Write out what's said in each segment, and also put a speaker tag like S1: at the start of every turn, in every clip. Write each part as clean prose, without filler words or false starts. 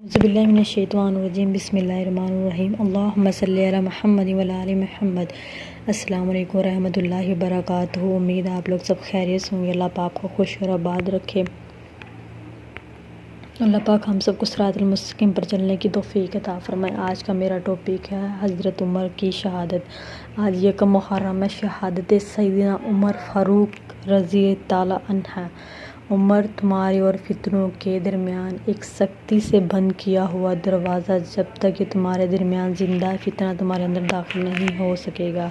S1: اعوذ باللہ من الشیطان الرجیم بسم اللہ الرحمن الرحیم اللہم صلی علی محمد وعلی آل محمد۔ السلام علیکم ورحمۃ اللہ وبرکاتہ۔ امید ہے آپ لوگ سب خیریت سے ہوں گے۔ اللہ پاک کو خوش اور آباد رکھے۔ اللہ پاک ہم سب کو صراط المستقیم پر چلنے کی توفیق عطا فرمائے۔ آج کا میرا ٹاپک ہے حضرت عمر کی شہادت۔ آج یکم محرم ہے، شہادت سیدنا عمر فاروق رضی تعالیٰ عنہ۔ عمر، تمہارے اور فتنوں کے درمیان ایک سختی سے بند کیا ہوا دروازہ، جب تک یہ تمہارے درمیان زندہ ہے فتنہ تمہارے اندر داخل نہیں ہو سکے گا۔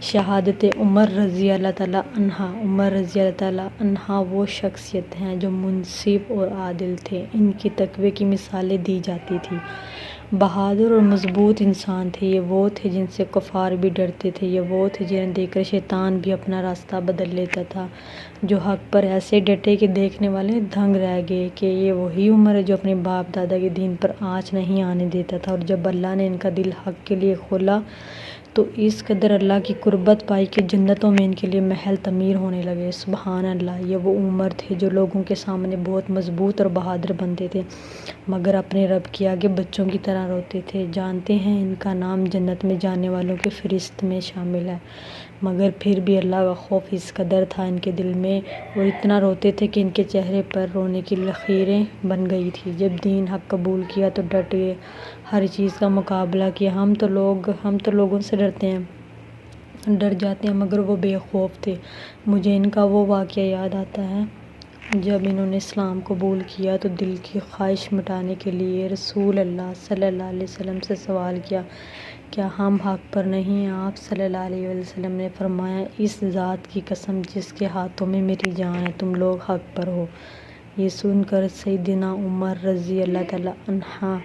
S1: شہادت عمر رضی اللہ تعالیٰ عنہ۔ عمر رضی اللہ تعالیٰ عنہ وہ شخصیت ہیں جو منصف اور عادل تھے۔ ان کی تقوی کی مثالیں دی جاتی تھیں۔ بہادر اور مضبوط انسان تھے۔ یہ وہ تھے جن سے کفار بھی ڈرتے تھے۔ یہ وہ تھے جنہیں دیکھ کر شیطان بھی اپنا راستہ بدل لیتا تھا، جو حق پر ایسے ڈٹے کہ دیکھنے والے دنگ رہ گئے کہ یہ وہی عمر ہے جو اپنے باپ دادا کے دین پر آنچ نہیں آنے دیتا تھا۔ اور جب اللہ نے ان کا دل حق کے لیے کھولا تو اس قدر اللہ کی قربت پائی کہ جنتوں میں ان کے لیے محل تعمیر ہونے لگے۔ سبحان اللہ! یہ وہ عمر تھے جو لوگوں کے سامنے بہت مضبوط اور بہادر بنتے تھے، مگر اپنے رب کے آگے بچوں کی طرح روتے تھے۔ جانتے ہیں ان کا نام جنت میں جانے والوں کے فہرست میں شامل ہے، مگر پھر بھی اللہ کا خوف اس قدر تھا ان کے دل میں، اور اتنا روتے تھے کہ ان کے چہرے پر رونے کی لکیریں بن گئی تھی۔ جب دین حق قبول کیا تو ڈٹ گئے، ہر چیز کا مقابلہ کیا۔ ہم تو لوگوں سے ڈر جاتے ہیں، مگر وہ بے خوف تھے۔ مجھے ان کا وہ واقعہ یاد آتا ہے جب انہوں نے اسلام قبول کیا تو دل کی خواہش مٹانے کے لیے رسول اللہ صلی اللہ علیہ وسلم سے سوال کیا، کیا ہم حق پر نہیں ہیں؟ آپ صلی اللہ علیہ وسلم نے فرمایا، اس ذات کی قسم جس کے ہاتھوں میں میری جان ہے، تم لوگ حق پر ہو۔ یہ سن کر سیدنا عمر رضی اللہ تعالیٰ عنہ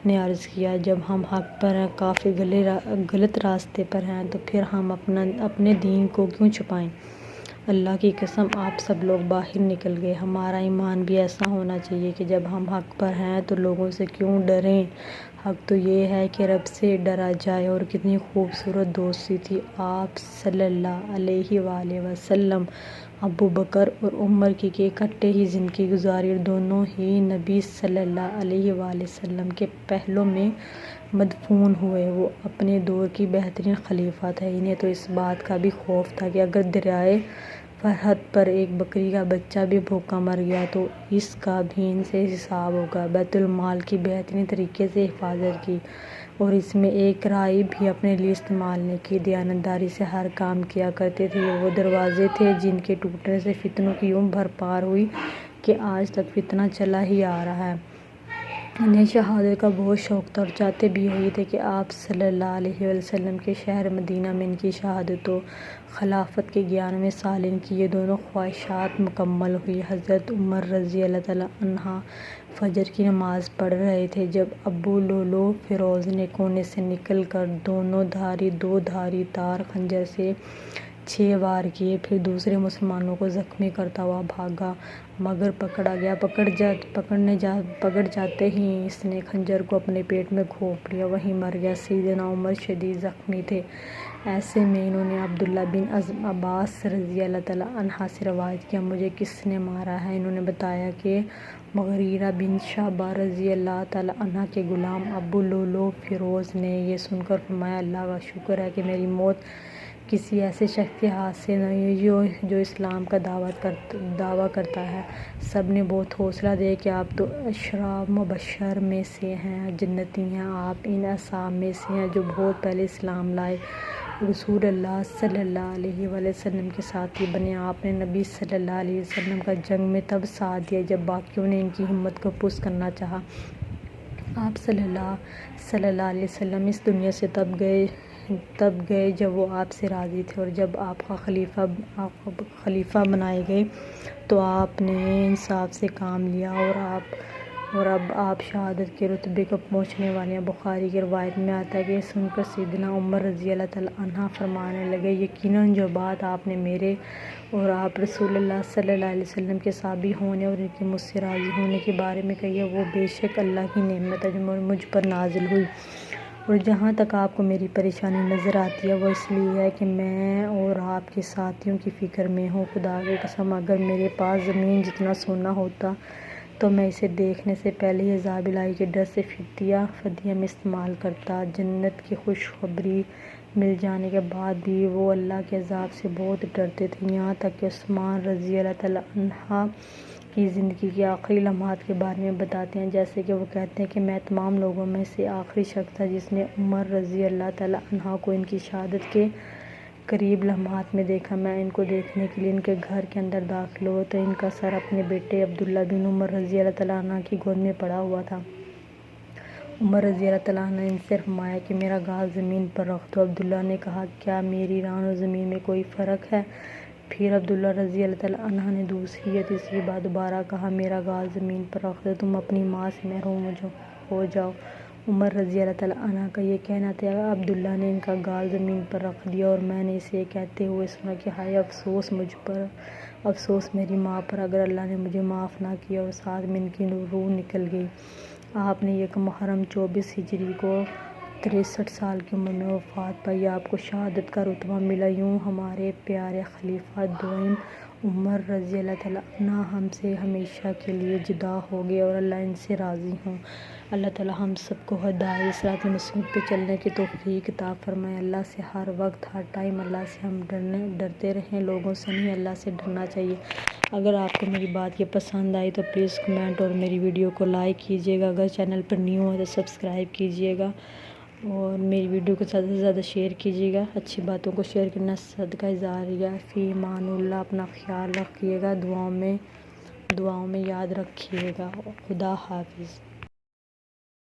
S1: نے عرض کیا، جب ہم حق پر ہیں، کافی غلط راستے پر ہیں، تو پھر ہم اپنے دین کو کیوں چھپائیں؟ اللہ کی قسم آپ سب لوگ باہر نکل گئے۔ ہمارا ایمان بھی ایسا ہونا چاہیے کہ جب ہم حق پر ہیں تو لوگوں سے کیوں ڈریں؟ حق تو یہ ہے کہ رب سے ڈرا جائے۔ اور کتنی خوبصورت دوستی تھی آپ صلی اللہ علیہ وآلہ وسلم، ابو بکر اور عمر کی کہ اکٹھے ہی زندگی گزاری، اور دونوں ہی نبی صلی اللہ علیہ وآلہ وسلم کے پہلو میں مدفون ہوئے۔ وہ اپنے دور کی بہترین خلیفہ تھے۔ انہیں تو اس بات کا بھی خوف تھا کہ اگر دریائے فرات پر ایک بکری کا بچہ بھی بھوکا مر گیا تو اس کا بھی ان سے حساب ہوگا۔ بیت المال کی بہترین طریقے سے حفاظت کی، اور اس میں ایک رائی بھی اپنے لیے استعمال نہیں کی۔ دیانتداری سے ہر کام کیا کرتے تھے۔ یہ وہ دروازے تھے جن کے ٹوٹنے سے فتنوں کی یوں بھرمار ہوئی کہ آج تک فتنہ چلا ہی آ رہا ہے۔ انہیں شہادت کا بہت شوق تھا، اور چاہتے بھی یہی تھے کہ آپ صلی اللہ علیہ وسلم کے شہر مدینہ میں ان کی شہادت ہو۔ خلافت کے 11ویں سال ان کی یہ دونوں خواہشات مکمل ہوئی۔ حضرت عمر رضی اللہ تعالیٰ عنہ فجر کی نماز پڑھ رہے تھے جب ابو لؤلؤ فیروز نے کونے سے نکل کر دو دھاری تار خنجر سے 6 وار کیے، پھر دوسرے مسلمانوں کو زخمی کرتا ہوا بھاگا، مگر پکڑا گیا۔ پکڑ جاتے ہی اس نے خنجر کو اپنے پیٹ میں گھونپ لیا، وہیں مر گیا۔ سیدنا عمر شدید زخمی تھے۔ ایسے میں انہوں نے عبداللہ بن عباس رضی اللہ تعالیٰ عنہ سے روایت کیا، مجھے کس نے مارا ہے؟ انہوں نے بتایا کہ مغیرہ بن شعبہ رضی اللہ تعالیٰ عنہ کے غلام ابو لؤلؤ فیروز نے۔ یہ سن کر فرمایا، اللہ کا شکر ہے کہ میری موت کسی ایسے شخص کے ہاتھ سے نہیں ہوئی جو اسلام کا دعویٰ کرتا ہے۔ سب نے بہت حوصلہ دیا کہ آپ تو عشرہ مبشرہ میں سے ہیں، جنتی ہیں۔ آپ ان اصحاب میں سے ہیں جو بہت پہلے اسلام لائے، رسول اللہ صلی اللہ علیہ وآلہ وسلم کے ساتھی بنے۔ آپ نے نبی صلی اللہ علیہ وسلم کا جنگ میں تب ساتھ دیا جب باقیوں نے ان کی ہمت کو پست کرنا چاہا۔ آپ صلی اللہ علیہ وسلم اس دنیا سے تب گئے جب وہ آپ سے راضی تھے، اور جب آپ خلیفہ بنائے گئے تو آپ نے انصاف سے کام لیا، اور اب آپ شہادت کے رتبے کو پہنچنے والے ہیں۔ بخاری کی روایت میں آتا ہے کہ یہ سن کر سیدنا عمر رضی اللہ تعالیٰ عنہ فرمانے لگے، یقیناً جو بات آپ نے میرے اور آپ رسول اللہ صلی اللہ علیہ وسلم کے صحابی ہونے اور ان کے مجھ سے راضی ہونے کے بارے میں کہی ہے، وہ بے شک اللہ کی نعمت ہے جو مجھ پر نازل ہوئی، اور جہاں تک آپ کو میری پریشانی نظر آتی ہے وہ اس لیے ہے کہ میں اور آپ کے ساتھیوں کی فکر میں ہوں۔ خدا کی قسم اگر میرے پاس زمین جتنا سونا ہوتا تو میں اسے دیکھنے سے پہلے ہی عذاب الہی کے ڈر سے فدیہ میں استعمال کرتا۔ جنت کی خوشخبری مل جانے کے بعد بھی وہ اللہ کے عذاب سے بہت ڈرتے تھے، یہاں تک کہ عثمان رضی اللہ تعالیٰ عنہ کی زندگی کے آخری لمحات کے بارے میں بتاتے ہیں، جیسے کہ وہ کہتے ہیں کہ میں تمام لوگوں میں سے آخری شخص تھا جس نے عمر رضی اللہ تعالیٰ عنہ کو ان کی شہادت کے قریب لمحات میں دیکھا۔ میں ان کو دیکھنے کے لیے ان کے گھر کے اندر داخل ہوا تو ان کا سر اپنے بیٹے عبداللہ بن عمر رضی اللہ تعالیٰ عنہ کی گود میں پڑا ہوا تھا۔ عمر رضی اللہ تعالیٰ عنہ نے ان سے فرمایا کہ میرا گال زمین پر رکھ دو۔ عبداللہ نے کہا، کیا میری ران اور زمین میں کوئی فرق ہے؟ پھر عبداللہ رضی اللہ تعالیٰ عنہ نے دوسری یا تیسری بار دوبارہ کہا، میرا گال زمین پر رکھ دو، تم اپنی ماں سے محروم ہو جاؤ۔ عمر رضی اللہ تعالیٰ عنہ کا یہ کہنا تھا۔ عبداللہ نے ان کا گال زمین پر رکھ دیا اور میں نے اسے کہتے ہوئے سنا کہ ہائے افسوس مجھ پر، افسوس میری ماں پر، اگر اللہ نے مجھے معاف نہ کیا، اور ساتھ میں ان کی روح نکل گئی۔ آپ نے 1 محرم 24 ہجری کو 63 سال کی عمر میں وفات پائی۔ آپ کو شہادت کا رتبہ ملا۔ یوں ہمارے پیارے خلیفہ دوئم عمر رضی اللہ تعالیٰ عنہ ہم سے ہمیشہ کے لیے جدا ہو گئے اور اللہ ان سے راضی ہوں۔ اللہ تعالیٰ ہم سب کو ہدایت صراط المستقیم پہ چلنے کی توفیق عطا فرمائے۔ اللہ سے ہر وقت ہر ٹائم اللہ سے ہم ڈرتے رہیں، لوگوں سے نہیں، اللہ سے ڈرنا چاہیے۔ اگر آپ کو میری بات یہ پسند آئی تو پلیز کمنٹ اور میری ویڈیو کو لائک کیجیے گا۔ اگر چینل پر نیو ہے تو سبسکرائب کیجیے گا اور میری ویڈیو کو زیادہ سے زیادہ شیئر کیجیے گا۔ اچھی باتوں کو شیئر کرنا صدقہ جاریہ۔ فی امان اللہ، اپنا خیال رکھیے گا، دعاؤں میں یاد رکھیے گا۔ خدا حافظ۔